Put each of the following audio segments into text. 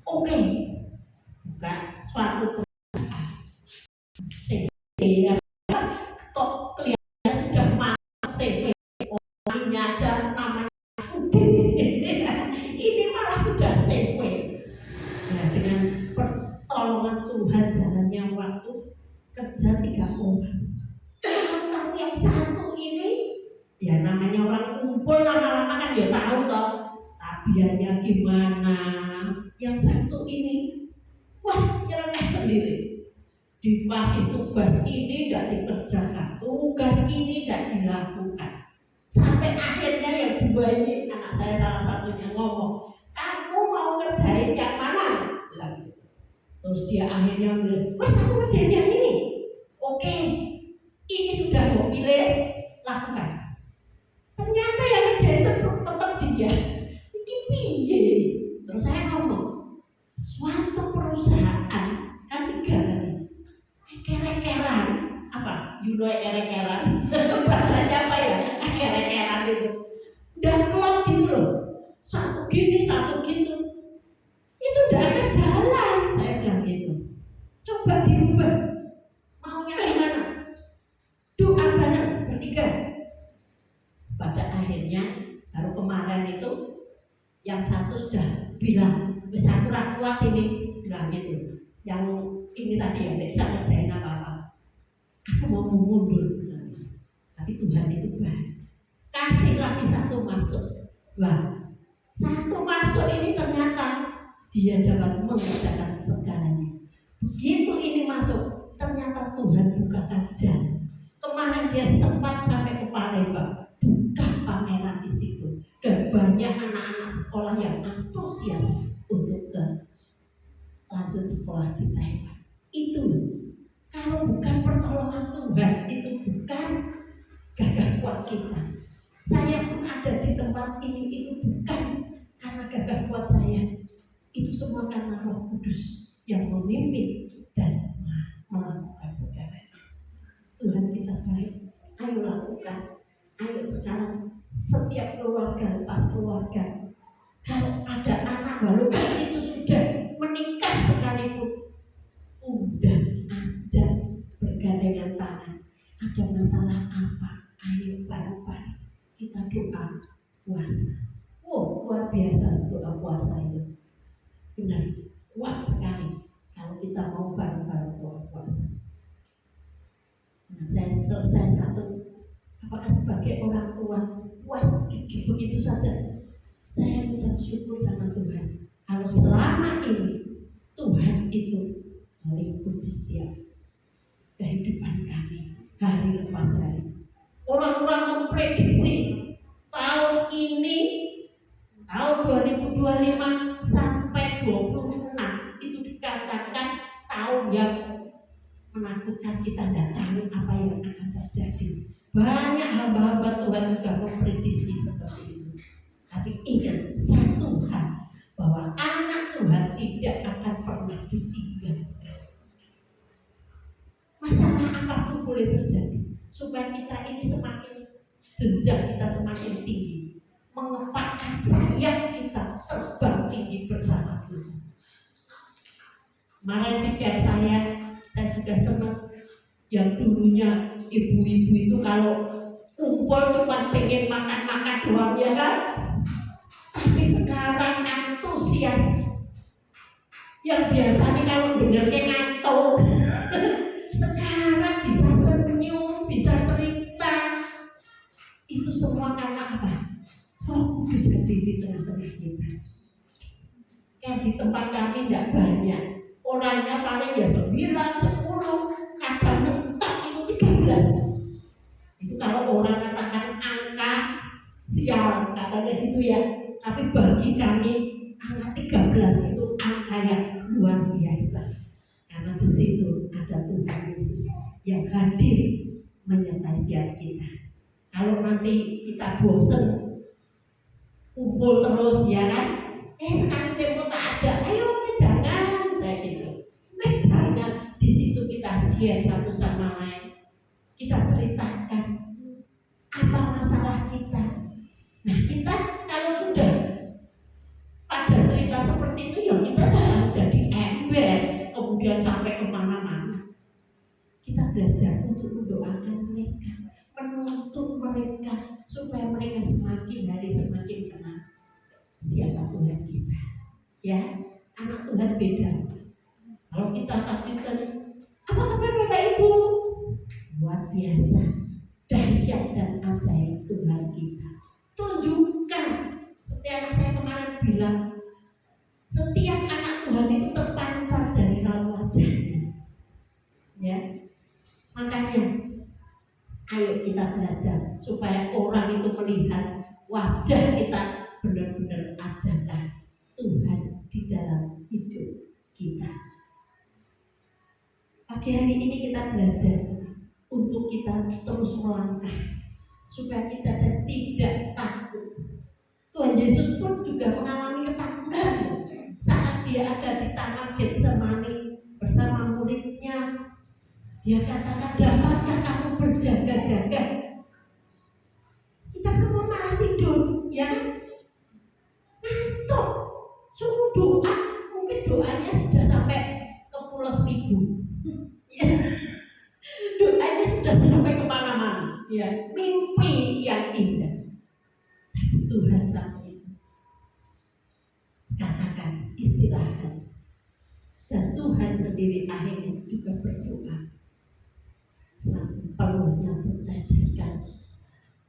Oke, bukan suatu perusahaan CV kok kelihatannya sudah masuk CV orangnya aja namanya ini malah sudah CV. Ya, dengan pertolongan Tuhan jalannya waktu kerja 3 orang. Tapi yang satu ini ya namanya orang kumpul lama-lama kan ya tahu toh tabiatnya gimana. Yang satu ini wah nyeleneh sendiri, dikasih tugas ini tidak dikerjakan, tugas ini tidak dilakukan, sampai akhirnya yang 2 ini anak saya salah satunya ngomong, kamu mau kerjain yang mana? Terus dia akhirnya bilang, mas aku kerjain yang ini. Oke, ini sudah mau pilih, lakukan. Ternyata yang kerjain tetap dia. Ini piye? Terus saya ngomong, suatu perusahaan kan 3 kali eker-ekeran, apa? You know eker-ekeran? Bahasanya apa ya? Eker-ekeran itu. Dan klop gitu loh. Satu gini, satu gitu. Itu udah akan jalan, saya bilang gitu. Coba dirubah. Maunya gimana? Doa bareng bertiga. Pada akhirnya baru kemarin itu yang satu sudah bilang, bisa aku kuat ini, bilang gitu. Yang ini tadi ya, tidak bisa ngerjain apa-apa. Aku mau mundur, tapi Tuhan itu baik. Kasih lagi satu masuk. Wah, satu masuk ini ternyata dia dapat mengerjakan segalanya. Begitu ini masuk, ternyata Tuhan bukakan jalan. Kemarin dia sempat sampai ke Palembang, buka pameran di situ, dan banyak anak-anak sekolah yang antusias untuk lanjut sekolah kita. Itu kalau bukan pertolongan Tuhan, itu bukan gagah kuat kita. Saya pun ada di tempat ini itu bukan karena gagah kuat saya. Itu semua karena Roh Kudus yang memimpin dan melakukan segalanya. Tuhan kita baik. Ayo lakukan. Ayo sekarang setiap keluarga lepas keluarga. Kalau ada anak walaupun itu sudah menikah sekalipun, udah aja bergandengan tangan. Ada masalah apa? Ayo bareng-bareng kita doa puasa. Oh, luar biasa doa puasa itu. Benar, kuat sekali kalau kita mau bareng-bareng puasa. Nah, saya selesai satu. Apakah sebagai orang tua puas begitu saja? Saya mengucap syukur sama Tuhan. Kalau selama ini Tuhan itu meliputi setiap kehidupan kami hari lepas hari. Orang-orang memprediksi tahun ini, tahun 2025 sampai 26 itu dikatakan tahun yang menakutkan, kita tidak tahu apa yang akan terjadi. Banyak hamba-hamba Tuhan juga memprediksi seperti itu. Tapi ingat satu hal, bahwa anak Tuhan tidak akan pernah ditinggalkan. Masalah apapun boleh terjadi, supaya kita ini semakin jenjang kita semakin tinggi, mengepakkan sayap kita terbang tinggi bersama Tuhan. Kemarin pikiran saya juga senang yang dulunya ibu-ibu itu kalau kumpul cuma pengen makan-makan doang ya kan, tapi sekarang antusias. Yang biasanya kalau dengarnya ngantuk sekarang bisa senyum, bisa cerita. Itu semua karena apa? Roh Kudus hadir di tengah-tengah kita. Yang di tempat kami tidak banyak, orangnya paling ya 9, 10, kadang mentok itu 13. Itu kalau orang katakan angka sial katanya gitu ya. Tapi bagi kami angka 13 itu angka yang luar biasa. Karena di situ ada Tuhan Yesus yang hadir menyertai setiap kita. Kalau nanti kita bosan kumpul terus ya kan, sekarang tempo tak aja, ayo medangan kayak gitu. Medangan di situ kita share satu sama lain, kita ceritakan apa masalah kita. Nah kita kalau sudah pada cerita seperti itu ya kita jangan Ya, anak Tuhan beda. Kalau kita takutkan, apa kabar Bapak Ibu? Luar biasa, dahsyat dan ajaib Tuhan kita. Tunjukkan, seperti anak saya kemarin bilang, setiap anak Tuhan itu terpancar dari raut wajahnya. Ya, makanya ayo kita belajar supaya orang itu melihat wajah kita benar-benar adakah Tuhan di dalam hidup kita. Pagi hari ini kita belajar untuk kita terus melangkah supaya kita tidak takut. Tuhan Yesus pun juga mengalami ketakutan saat dia ada di taman Getsemani bersama muridnya. Dia katakan, dapatkah kamu berjaga-jaga? Kita semua malah tidur, ya, ngantuk, suruh doa, mungkin doanya sudah sampai ke Pulau Seribu, ya. Doanya sudah sampai kemana-mana, ya, mimpi yang indah. Tuhan sampai katakan istirahat, dan Tuhan sendiri akhirnya juga berdoa. Perlunya berteteskan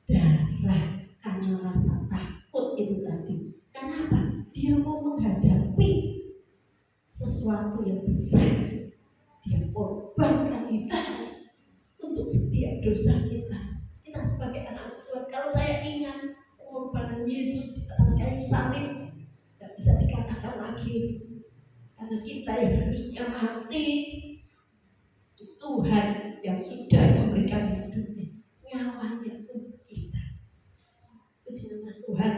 darah karena rasa takut itu tadi. Kenapa? Dia mau menghadapi sesuatu yang besar. Dia korbankan hidup untuk setiap dosa kita. Kita sebagai anak Tuhan, kalau saya ingat pengorbanan Yesus di atas kayu salib, tidak bisa dikatakan lagi, karena kita yang harusnya mati, Tuhan yang sudah memberikan hidupnya, nyawanya untuk kita. Puji nama Tuhan,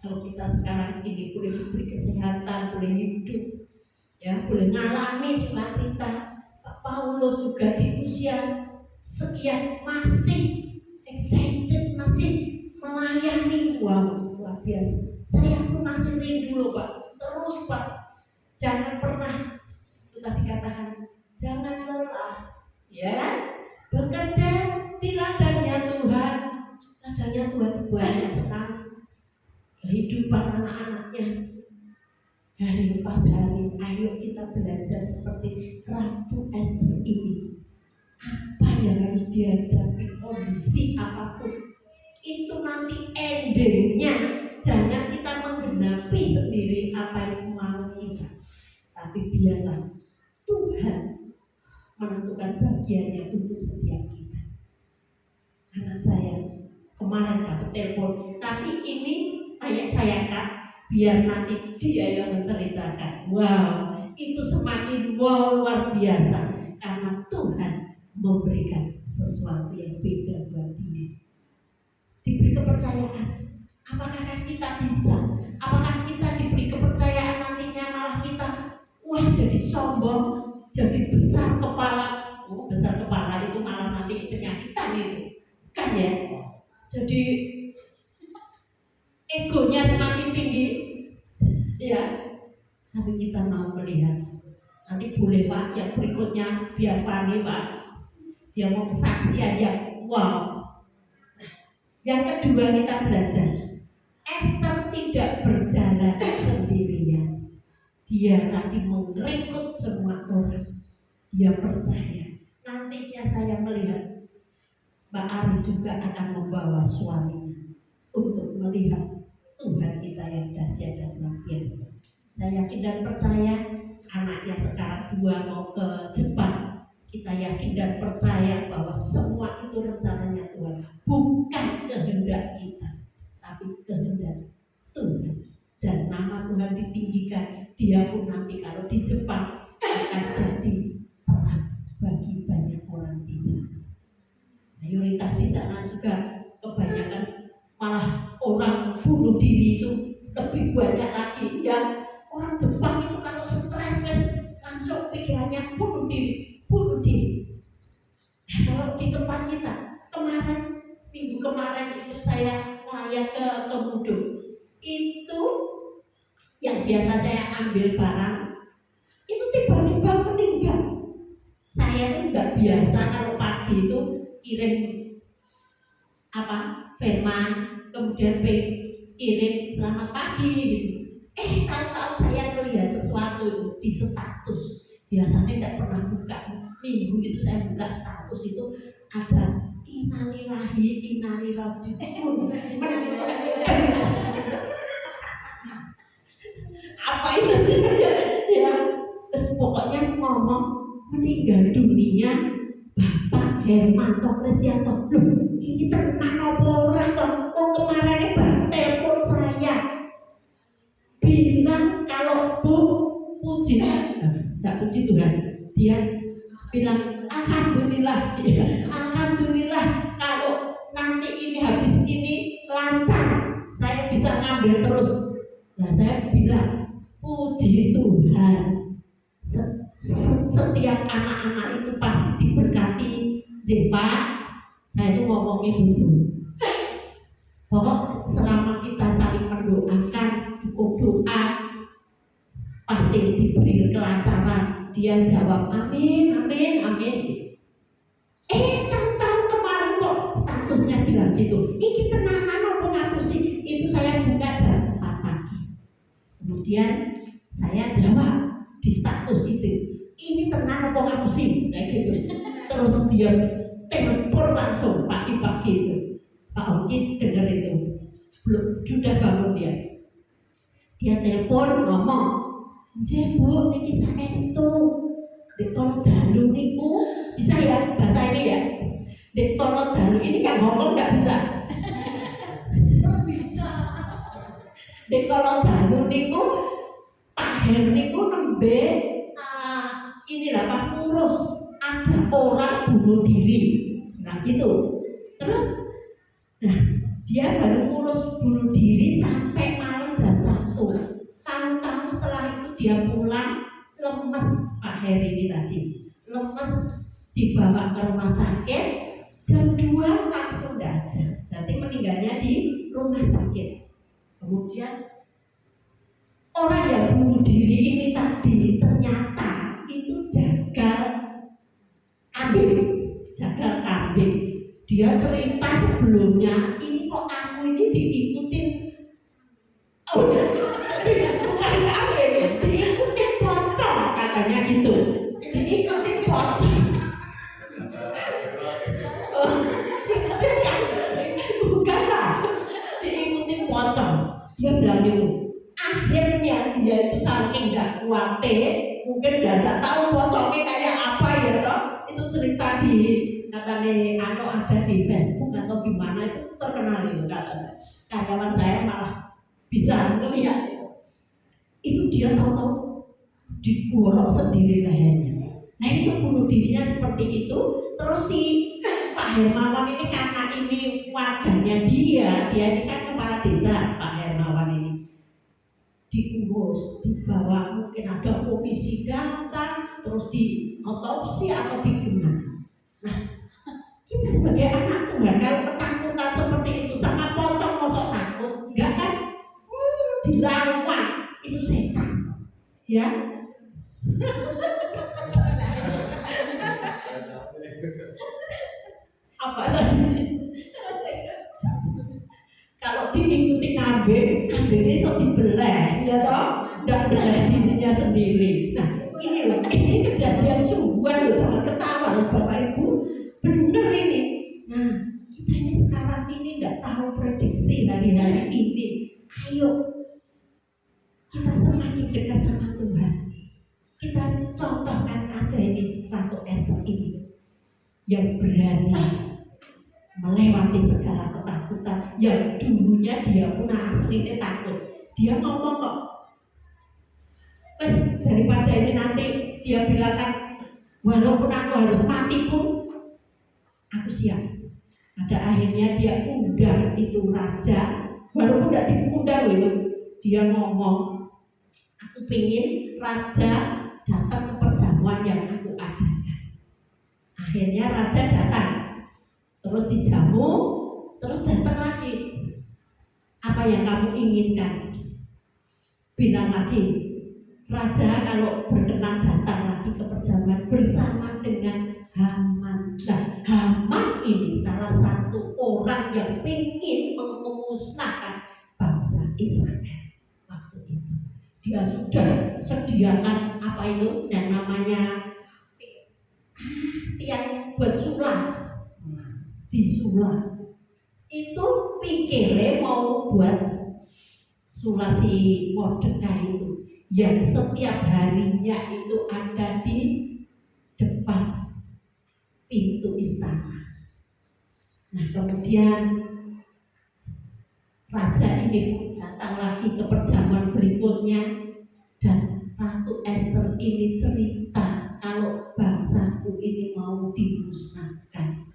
kalau kita sekarang ini boleh diberi kesehatan, boleh hidup, ya, boleh mengalami sukacita. Pak Paulus juga di usia sekian masih excited, masih melayani. Wow, luar biasa. Saya pun masih rindu loh Pak. Terus Pak, jangan pernah, kita dikatakan jangan lelah, ya, bekerja di ladangnya Tuhan. Ladangnya Tuhan banyak sekali. Kehidupan anak-anaknya hari lepas hari. Ayo kita belajar seperti Ratu Ester ini. Apa yang harus dihadapi, kondisi apapun, itu nanti endingnya jangan kita menggenapi sendiri apa yang mau kita, tapi biarlah Tuhan menentukan bagiannya untuk setiap kita. Anak saya kemarin dapat telepon, tapi ini saya Kak, biar nanti dia yang menceritakan. Wow, itu semakin wow, luar biasa, karena Tuhan memberikan sesuatu yang beda buat dia. Diberi kepercayaan. Apakah kita bisa? Apakah kita diberi kepercayaan nantinya malah kita wah jadi sombong, jadi besar kepala? Oh, besar kepala itu malah nanti penyakitan itu, kan ya? Jadi egonya semakin tinggi, ya. Tapi kita mau melihat. Nanti boleh Pak, yang berikutnya biar Fani Pak, dia mau kesaksian yang wow. Yang kedua kita belajar, Ester tidak berjalan sendirian. Dia tadi merekrut semua orang. Dia percaya. Nantinya saya melihat Mbak Ari juga akan membawa suaminya untuk melihat Tuhan kita yang dahsyat dan luar biasa. Saya yakin dan percaya anaknya sekarang 2 mau ke Jepang. Kita yakin dan percaya bahwa semua itu rencananya Tuhan, bukan kehendak kita, tapi kehendak Tuhan. Dan nama Tuhan ditinggikan. Dia pun nanti kalau di Jepang akan jadi terang bagi banyak orang di sana. Mayoritas di sana juga kebanyakan malah orang bunuh diri itu lebih banyak lagi, ya. Orang Jepang itu kalau stres langsung pikirannya bunuh diri. Kalau di tempat kita minggu kemarin itu saya ngeliat ke Muduk, itu yang biasa saya ambil barang itu tiba-tiba meninggal. Saya itu nggak biasa kalau pagi itu kirim firman, kemudian kirim selamat pagi gitu. Tahu-tahu saya melihat sesuatu itu di status. Biasanya tidak pernah buka. Minggu itu saya buka status itu ada innalillahi innalillahi rajiun. Apa itu? Ya, terus pokoknya ngomong meninggal dunia Bapak Hermanto Kristianto. Loh, ini tenang apa ora toh? Oh, kemarin baru telepon saya bilang kalau Bu puji, tidak puji Tuhan, dia bilang alhamdulillah, alhamdulillah kalau nanti ini habis ini lancar, saya bisa ngambil terus. Nah, saya bilang puji Tuhan, setiap anak-anak itu pasti diberkati. Pak, saya itu ngomongin itu. Bahwa selama kita saling mendoakan, cukup doa, pasti diberi kelancaran. Dia jawab amin, amin, amin. Tahu-tahu kemarin kok statusnya bilang gitu. Ini tenanan apa ngapusi? Itu saya buka jam 4 pagi. Kemudian saya jawab di status itu, ini tenan apa ngapusi? Kayak gitu. Terus dia telepon langsung pagi-pagi itu. Pak Oki dengar itu, belum sudah bangun dia. Dia telepon ngomong, "Nggih Bu, niki saestu. Dek tolo dalu niku bisa ya bahasa ini ya. Dek tolo dalu ini yang ngomong enggak bisa. Bisa. Dek tolo dalu niku Pak Her niku nembe inilah Pak ngurus ada orang bunuh diri." Nah gitu. Terus nah, dia baru ngurus bunuh diri sampai malam jam 1. Tahu-tahu setelah itu dia pulang lemes. Pak Heri ini tadi lemes, dibawa ke rumah sakit. Jam 2 langsung tidak ada. Nanti meninggalnya di rumah sakit. Kemudian orang yang bunuh diri ini tadi ternyata itu jagal kambing. Jagal kambing. Dia cerita sebelumnya, ini kok aku ini diikutin, bukan apa, diikutin pocong katanya gitu, diikutin pocong, bukan lah, diikutin pocong. Dia bilang gitu. Akhirnya dia itu saking gak kuat, mungkin dia gak tahu pocongnya kayak apa ya toh. Itu cerita di katanya ada di Facebook atau gimana, itu terkenal itu katanya. Karyawan saya malah bisa melihat itu dia tahu-tahu digorok sendiri lehernya. Nah itu bunuh dirinya seperti itu. Terus si Pak Hermawan ini karena ini warganya dia ini kan kepala desa. Pak Hermawan ini diurus, dibawa, mungkin ada komisi datang, terus di otopsi atau diguna. Nah, kita sebagai anak Tuhan kalau ketakutan seperti itu sama pocong mosok takut, enggak kan? Dilawan itu setan, ya. Apa tadi? Kalau diikuti kambing ini sok dibelah, ya toh? Enggak belah dirinya sendiri. Nah, ini kejadian sungguhan loh, jangan ketawa loh Bapak Ibu. Bener ini. Nah, kita ini sekarang ini tidak tahu prediksi hari-hari ini. Ayo, kita semakin dekat sama Tuhan. Kita contohkan aja ini Ratu Esther ini yang berani melewati segala ketakutan yang dulunya dia pun aslinya takut. Dia ngomong kok, daripada ini nanti dia bilang kan, walaupun aku harus mati pun aku siap. Ada akhirnya dia undang itu raja, walaupun tidak diundang itu, dia ngomong, aku pingin raja datang ke perjamuan yang aku adakan. Akhirnya raja datang, terus dijamu, terus datang lagi. Apa yang kamu inginkan? Bilang lagi, raja kalau berkenan datang lagi ke perjamuan bersama dengan Haman. Nah, Haman ini salah satu orang yang ingin memusnahkan bangsa Israel waktu itu. menyediakan apa itu yang namanya tiang buat sulap, disulap. Itu pikirnya mau buat sulasi Mordekai itu yang setiap harinya itu ada di depan pintu istana. Nah kemudian raja ini datang lagi ke perjamuan berikutnya dan Ratu Ester ini cerita kalau bangsaku ini mau dimusnahkan.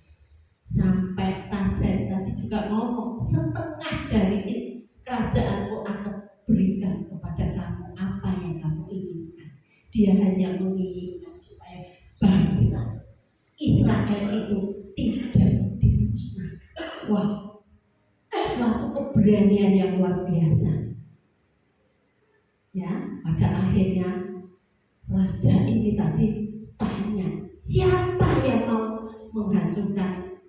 Sampai Raja tadi juga ngomong, setengah dari kerajaanku akan berikan kepada kamu apa yang kamu inginkan. Dia hanya menginginkan supaya bangsa Israel itu tidak dimusnahkan. Wah, suatu keberanian yang luar biasa. Ya, pada akhirnya raja ini tadi tanya, siapa yang mau menghancurkan,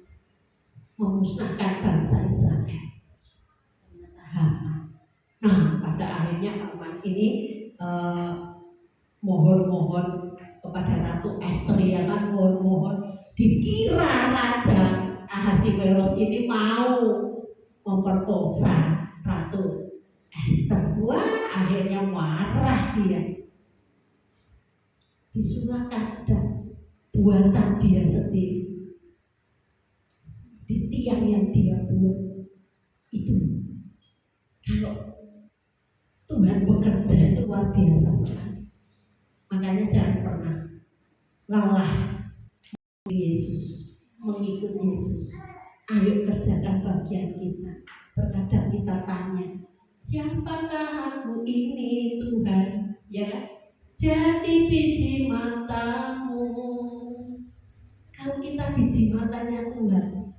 memusnahkan bangsa Israel? Ternyata Haman. Nah, pada akhirnya Haman ini mohon-mohon kepada Ratu Ester, ya kan, mohon-mohon. Dikira Raja Ahasiweros ini mau memperkosa Ratu Ester. Wah, akhirnya marah dia. Disulapkan dan buatan dia sendiri di tiang yang dia buat itu. Kalau Tuhan bekerja itu luar biasa sekali. Makanya jangan pernah lelah Yesus, mengikut Yesus. Ayo kerjakan bagian kita. Terkadang kita tanya, siapakah aku ini Tuhan? Ya, jadi biji matamu. Kalau kita biji matanya Tuhan,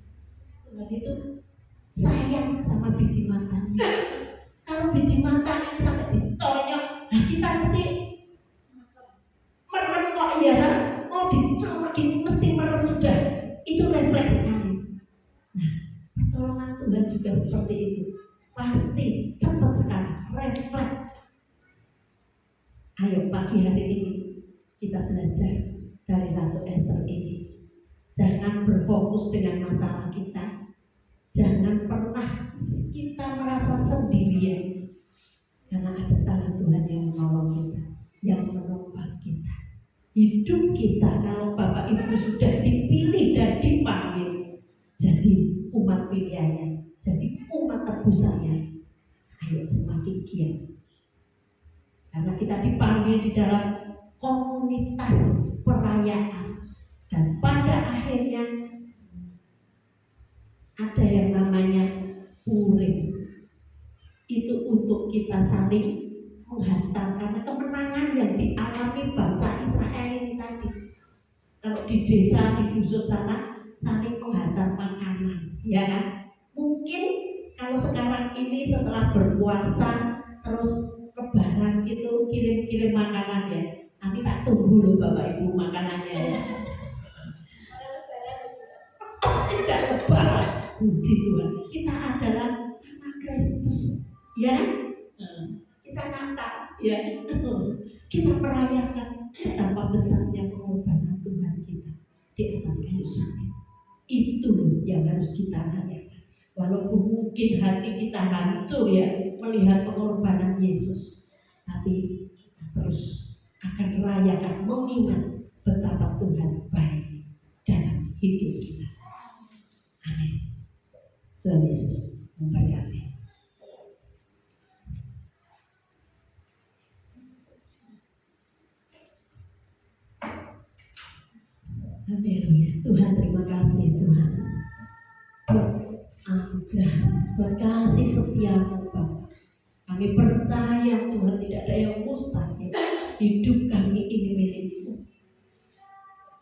Tuhan itu sayang sama biji matanya. Kalau biji mata ini sampai ditonyok, nah kita mesti merem kok ya, mau dicolok gini mesti merem sudah. Itu refleks sekali. Nah, pertolongan Tuhan juga seperti itu. Pasti cepat sekali refleks. Ayo pagi hari ini kita belajar dari Ratu Ester ini. Jangan berfokus dengan masalah kita. Jangan pernah kita merasa sendirian. Karena ada tangan Tuhan yang menolong kita, yang menopang kita. Hidup kita kalau Bapak Ibu sudah dipilih dan dipanggil jadi umat pilihannya, jadi umat tebusannya, ayo semakin giat. Karena kita dipanggil di dalam komunitas perayaan. Dan pada akhirnya ada yang namanya Purim. Itu untuk kita saling menghantar karena kemenangan yang dialami bangsa Israel ini tadi. Kalau di desa, di dusun sana saling menghantar makanan, ya kan? Mungkin kalau sekarang ini setelah berpuasa terus lebaran itu kirim-kirim makanan ya. Nanti tak tunggu loh Bapak Ibu makanannya ya. Tidak lebaran, puji Tuhan. Kita adalah anak Kristus, ya. Kita Natal, ya. Kita merayakan betapa besarnya pengorbanan Tuhan kita di atas kayu salib. Itu yang harus kita rayakan. Walaupun mungkin hati kita hancur ya melihat pengorbanan Yesus, tapi kita terus akan rayakan, mengingat betapa Tuhan baik dalam hidup kita. Amin. Tuhan Yesus memberkati. Haleluya. Tuhan, terima kasih Tuhan buat anugerah, buat kasih setiamu Bapa. Kami percaya Tuhan tidak ada yang mustahil. Hidup kami ini milik-Mu.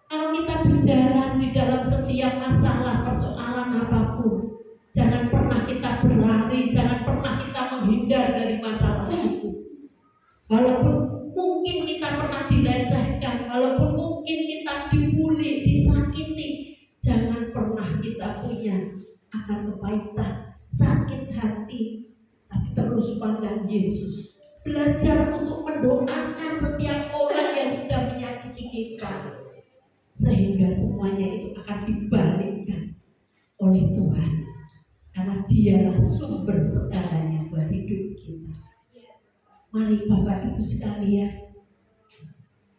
Kalau kita berjalan di dalam setiap masalah, persoalan apapun, jangan pernah kita berlari, jangan pernah kita menghindar dari masalah itu. Walaupun mungkin kita pernah dilecehkan, walaupun mungkin kita dibully, disakiti, jangan pernah kita punya akan kepahitan, sakit hati, tapi terus pandang Yesus. Belajar untuk mendoakan setiap Dialah sumber segalanya buat hidup kita. Mari Bapak Ibu sekalian,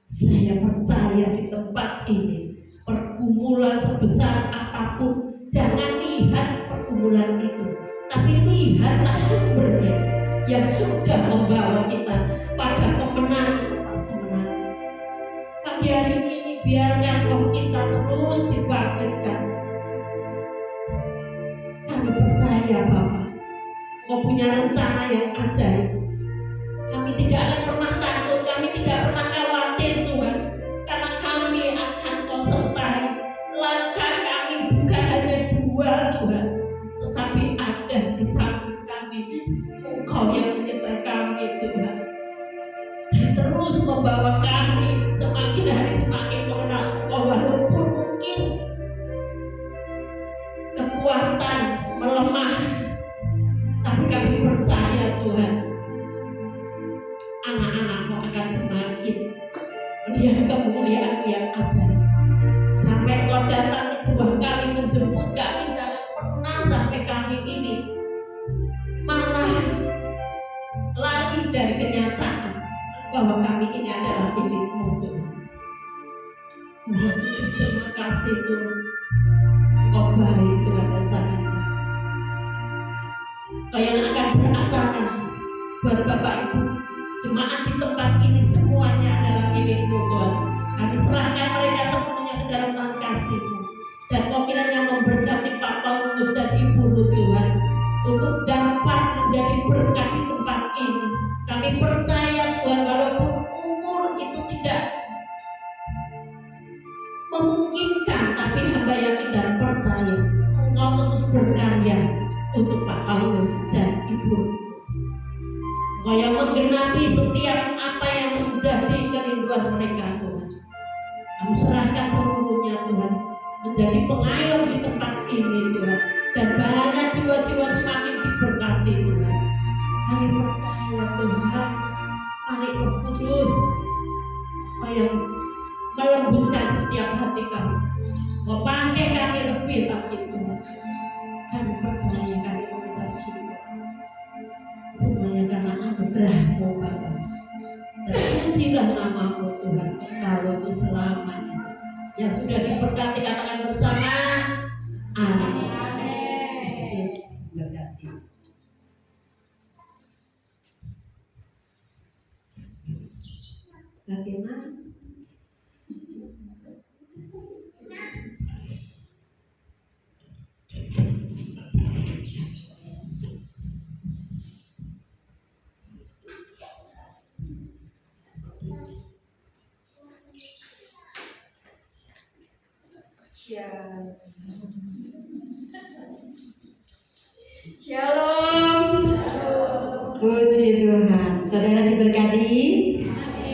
saya percaya di tempat ini, pergumulan sebesar apapun, jangan lihat pergumulan itu, tapi lihatlah sumbernya yang sudah membawa kita pada kemenangan atas kemenangan. Pagi hari ini biarkan roh kita terus dibangkitkan. Kami percaya Bapak, Kau punya rencana yang ajaib. Kami tidak akan pernah takut, kami tidak pernah khawatir Tuhan, karena kami akan Kau sertai. Langkah kami bukan hanya dua Tuhan, tetapi ada di samping kami Engkau yang menyertai kami Tuhan, dan terus membawa kami semakin hari semakin mengenal Engkau. Walaupun mungkin kekuatan melemah, tapi kami percaya Tuhan, anak-anakmu akan semakin melihat kemuliaan yang ajaib. Sampai Kau datang dua kali menjemput kami, jangan pernah sampai kami ini malah lari dari kenyataan bahwa kami ini adalah milik-Mu Tuhan. Tuhan Yesus, terima kasih Tuhan, Kau baik Tuhan dan sangat baik. Kau yang akan beracara buat Bapak Ibu jemaat di tempat ini, semuanya adalah milik-Mu Tuhan. Kami serahkan mereka sepenuhnya ke dalam tangan kasih-Mu, dan Kau kiranya memberkati Pak Paulus dan Ibu Ruth Tuhan, untuk dapat menjadi berkat di tempat ini. Kami percaya Tuhan, walaupun umur itu tidak memungkinkan, tapi hamba yakin dan percaya Engkau terus berkarya untuk Pak Paulus dan Ibu Ruth. Kau yang menggenapi setiap apa yang menjadi kerinduan mereka Tuhan. Kami serahkan seluruhnya Tuhan, menjadi pengayom di tempat ini Tuhan, dan banyak jiwa-jiwa semakin diberkati Tuhan. Kami percaya Tuhan, mari Roh Kudus, Kau yang melembutkan setiap hati kami, Kau pakai kami lebih lagi Tuhan. Kami percaya, kami mengucap syukur semuanya karena anugerah-Mu Bapa, dan pujilah nama-Mu Tuhan. Engkau itu selamanya. Yang sudah diberkati katakan bersama amin. Yesus memberkati. Bagaimana? Shalom. Puji Tuhan. Saudara diberkati.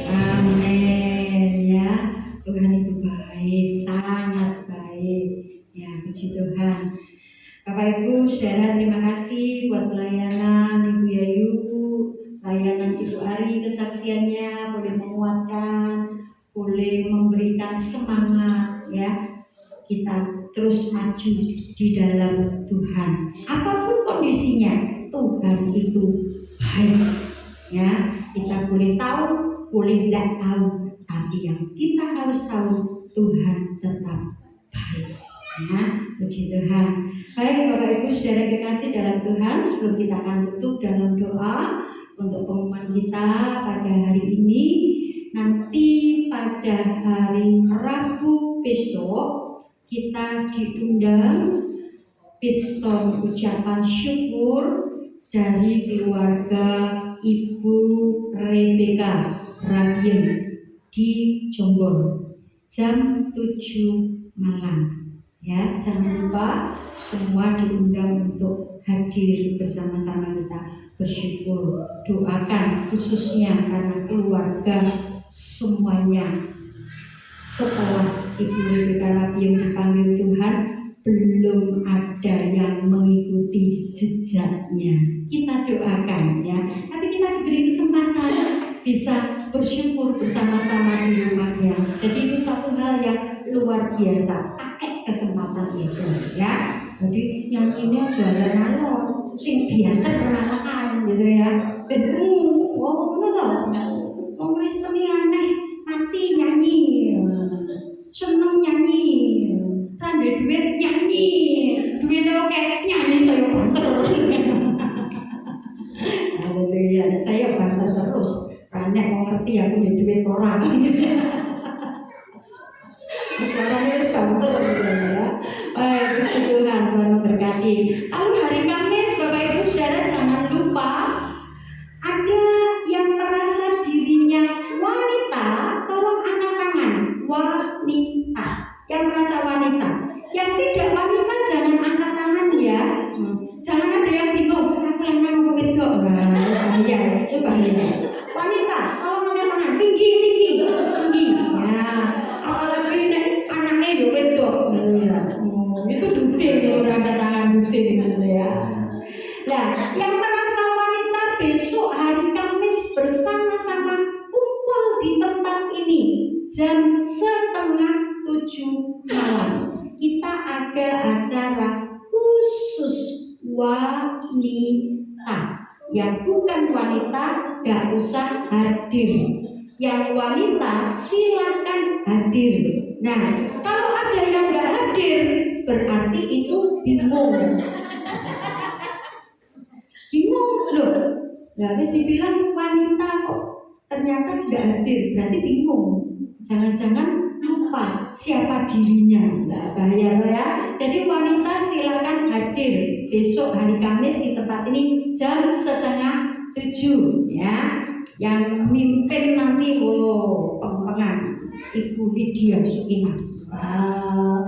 Amin. Ya, Tuhan itu baik, sangat baik. Ya, puji Tuhan. Bapak Ibu, saudara, terima kasih buat pelayanan Ibu Yayu, pelayanan Ibu Ari, kesaksiannya boleh menguatkan, boleh memberikan semangat, ya. Kita terus maju di dalam Tuhan. Apapun kondisinya, Tuhan itu baik. Ya, kita boleh tahu, boleh tidak tahu, tapi yang kita harus tahu, Tuhan tetap baik. Ya, puji Tuhan. Baik Bapak Ibu saudara kekasih dalam Tuhan, sebelum kita akan tutup dalam doa untuk pengumuman kita pada hari ini, nanti pada hari Rabu besok kita diundang Pitstone ucapan syukur dari keluarga Ibu Rebeka Rabiun di Jombor jam 7 malam. Ya, jangan lupa semua diundang untuk hadir bersama-sama kita bersyukur. Doakan khususnya karena keluarga semuanya. Setelah Ibu Rebeka Rabiun dipanggil Tuhan, belum ada yang mengikuti jejaknya. Kita doakan ya. Tapi kita diberi kesempatan bisa bersyukur bersama-sama di rumahnya. Jadi itu satu hal yang luar biasa. Pakai kesempatan itu ya. Jadi nyanyinya jualan alon. sing biasa permasalahan gitu ya. Wow, bener Wong Kristen ini aneh, mati nyanyi, seneng nyanyi, randa duit nyanyi, duit oke nyanyi saya banter. Haleluya, saya banter terus. Karena mau ngerti aku di duit orang. Sekarang ini banter gitu ya. Puji Tuhan, Tuhan memberkati. Lalu hari Kamis, Bapak Ibu Saudara jangan lupa ada yang merasa dirinya wanita, tolong angkat tangan. Wanita, yang merasa wanita. Yang tidak wanita jangan angkat tangan ya. Jangan ada yang bingung. Aku yang mau wedok. Bahaya, itu bahaya. Wanita, tolong angkat tangan. Tinggi. Ya, apalagi anaknya itu wedok. Itu duding ya, orang angkat tangan duding gitu ya. Nah, yang merasa wanita besok hari Kamis bersama-sama kumpul di tempat ini jam 6:30 malam. Kita ada acara khusus wanita. Yang bukan wanita gak usah hadir. Yang wanita silakan hadir. Nah, kalau ada yang gak hadir berarti itu bingung loh. Nah, habis dibilang wanita kok ternyata tidak hadir, berarti bingung. Jangan-jangan lupa siapa dirinya. Nah, bahaya ya. Jadi wanita silakan hadir besok hari Kamis di tempat ini jam 6:30 ya. Yang mimpin nanti pempengan Ibu Lydia Sukina.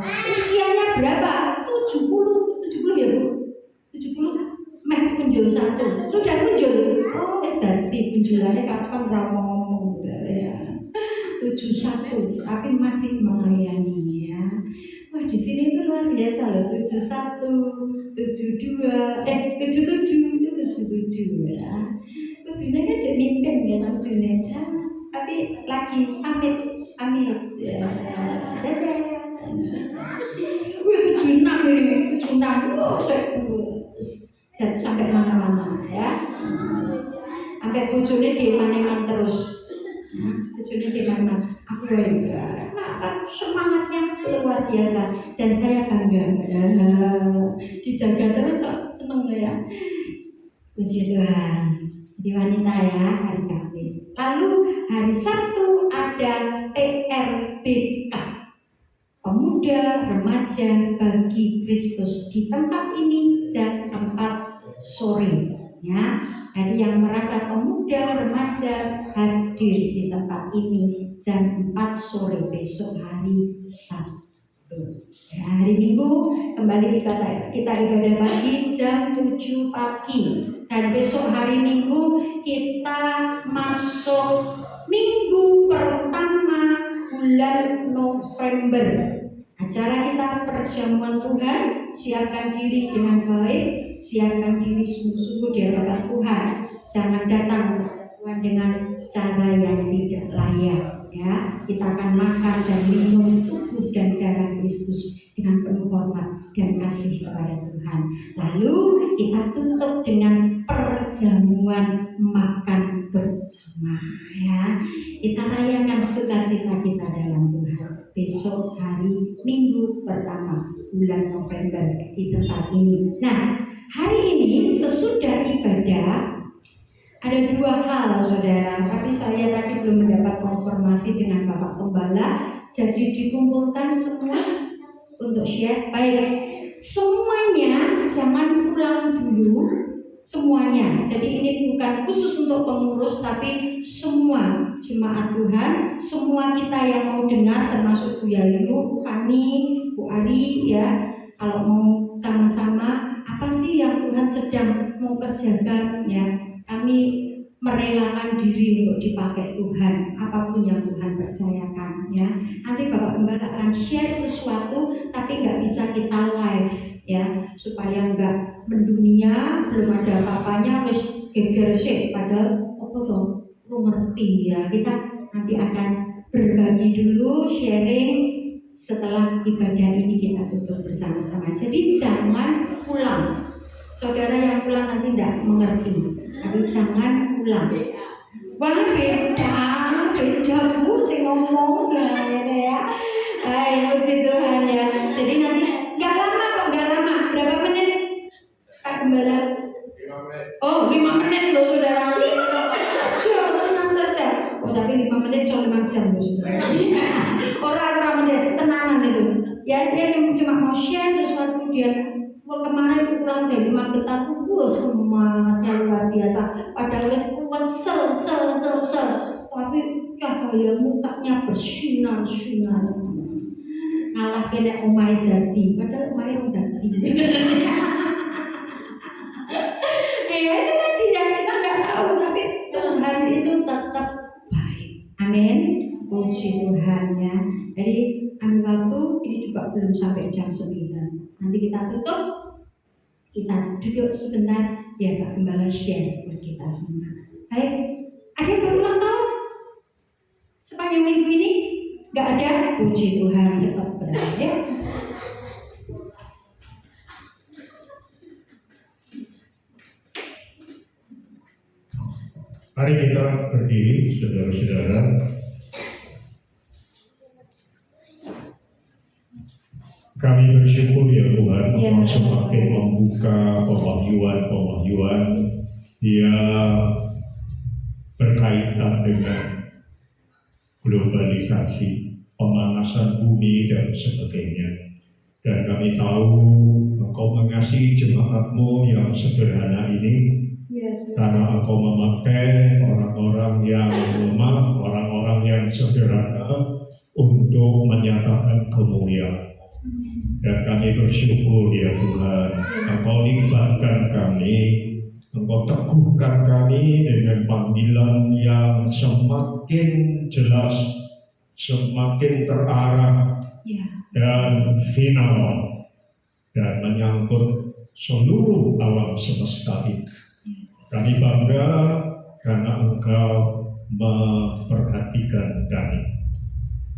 Usianya berapa? 70 ya Bu? 70 muncul satu. Sudah muncul. Oh, dadi munculannya kapan ngomong ya. 71 tapi masih melayani ya. Wah, di sini itu luar biasa loh. 71, 72, 77 ya. Kudune kan jadi mimpin ya kudune. Tapi lagi pamit ya. Dadah. Wah, 76 ini, 76. Dan sampai mana-mana ya. Sampai bojone diman-man terus. Bojone diman-man. Aku bangga. Kenapa semangatnya luar biasa dan saya bangga. Dijaga terus seneng ya. Puji Tuhan. Di wanita ya hari Kamis. Lalu hari Sabtu ada PRBK. Pemuda Remaja Bagi Kristus di tempat ini jam 4 sore ya. Jadi yang merasa pemuda remaja hadir di tempat ini jam 4 sore besok hari Sabtu. Ya, hari Minggu kembali kita ibadah pagi jam 7 pagi dan besok hari Minggu kita masuk minggu pertama bulan November. Acara kita perjamuan Tuhan, siapkan diri dengan baik, siapkan diri sungguh-sungguh di hadapan Tuhan. Jangan datang Tuhan dengan cara yang tidak layak ya. Kita akan makan dan minum tubuh dan darah Kristus dengan penuh hormat dan kasih kepada Tuhan. Lalu kita tutup dengan perjamuan makan bersama ya. Kita rayakan sukacita kita dalam Tuhan. Besok hari Minggu pertama bulan November di tempat ini. Nah, hari ini sesudah ibadah ada dua hal saudara, tapi saya tadi belum mendapat konfirmasi dengan Bapak Gembala. Jadi dikumpulkan semua untuk share. Baik, semuanya jangan pulang dulu. Semuanya. Jadi ini bukan khusus untuk pengurus, tapi semua jemaat Tuhan, semua kita yang mau dengar, termasuk Bu Yayu, Bu Fani, Bu Ari ya. Kalau mau sama-sama, apa sih yang Tuhan sedang mau kerjakan ya? Kami merelakan diri untuk dipakai Tuhan, apapun yang Tuhan percayakan ya. Nanti Bapak Gembala akan share sesuatu, tapi nggak bisa kita live ya, supaya nggak mendunia, belum ada apa-apanya, wis geger sih, padahal apa tuh, lu ngerti ya. Kita nanti akan berbagi dulu, sharing, setelah ibadah ini kita tutup bersama-sama. Jadi jangan pulang. Saudara yang pulang nanti tidak mengerti, tapi jangan pulang. Wah beda bu, sing ngomong ya. Puji Tuhan ya. Jadi nanti nggak lama kok, nggak lama. Berapa menit Pak Gembala? 5 menit. Oh 5 menit loh saudara. Tenang saja. Oh tapi 5 menit soal 5 jam loh saudara. Orang menit tenanan itu. Ya dia cuma mau share sesuatu dia. Kemarin pulang dari Magetan, semangatnya luar biasa. Padahal kesel, tapi cahaya mukanya bersinar-sinar. Ngalah kena omai dadi, padahal omai udah dadi. Ya itu tadi yang kita nggak tahu, tapi Tuhan itu tetap baik. Amin. Puji Tuhan ya. Jadi ambil waktu ini juga belum sampai jam 9. Nanti kita tutup, kita duduk sebentar, ya Pak Gembala share buat kita semua. Baik, ada yang berulang tahun sepanjang minggu ini? Gak ada? Puji Tuhan, cepat berada. Mari kita berdiri, saudara-saudara. Kami bersyukur ya Tuhan, Ya. semakin membuka pewahyuan yang berkaitan dengan globalisasi, pemanasan bumi dan sebagainya. Dan kami tahu Engkau mengasihi jemaat-Mu yang sederhana ini, karena Engkau memakai orang-orang yang lemah, orang-orang yang sederhana untuk menyatakan kemuliaan. Dan kami bersyukur ya Tuhan, Engkau libatkan kami, Engkau teguhkan kami dengan panggilan yang semakin jelas, semakin terarah dan final, dan menyangkut seluruh alam semesta ini. Kami bangga karena Engkau memperhatikan kami.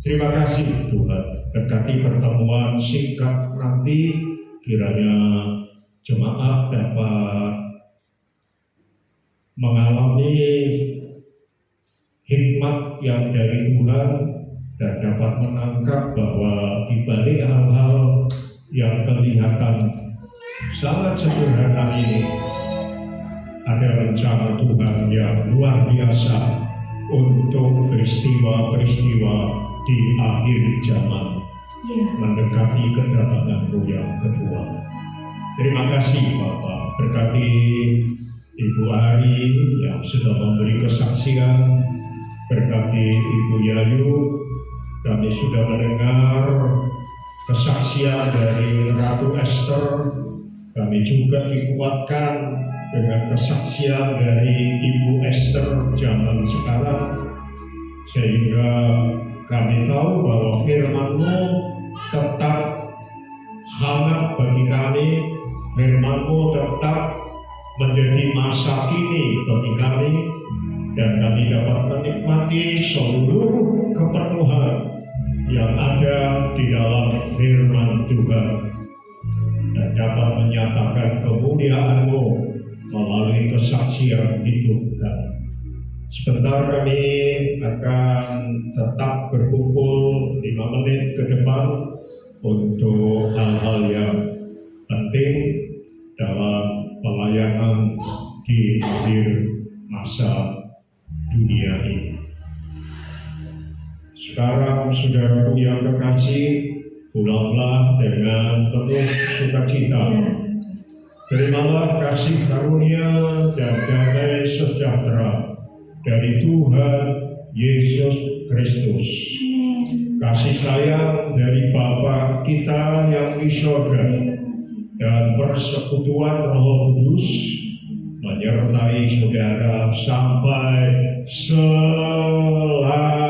Terima kasih Tuhan. Berkati pertemuan singkat nanti, kiranya jemaat dapat mengalami hikmat yang dari Tuhan dan dapat menangkap bahwa di balik hal-hal yang kelihatan sangat sederhana ini ada rencana Tuhan yang luar biasa untuk peristiwa-peristiwa di akhir zaman, mendekati kedatangan-Mu yang kedua. Terima kasih Bapak, berkati Ibu Ari yang sudah memberi kesaksian, berkati Ibu Yayu, kami sudah mendengar kesaksian dari Ratu Esther, kami juga dikuatkan dengan kesaksian dari Ibu Esther zaman sekarang, sehingga kami tahu bahwa firman-Mu tetap hangat bagi kami, firman-Mu tetap menjadi masa kini bagi kami, dan kami dapat menikmati seluruh kepenuhan yang ada di dalam firman Tuhan, dan dapat menyatakan kemuliaan-Mu melalui kesaksian hidup kami. Sebentar kami akan tetap berkumpul 5 menit ke depan untuk hal-hal yang penting dalam pelayanan di akhir masa dunia ini. Sekarang saudaraku yang kekasih, pulanglah dengan penuh sukacita. Terimalah kasih karunia dan damai sejahtera dari Tuhan Yesus Kristus, kasih sayang dari Bapa kita yang di surga, dan persekutuan Roh Kudus menyertai saudara sampai selama-lamanya.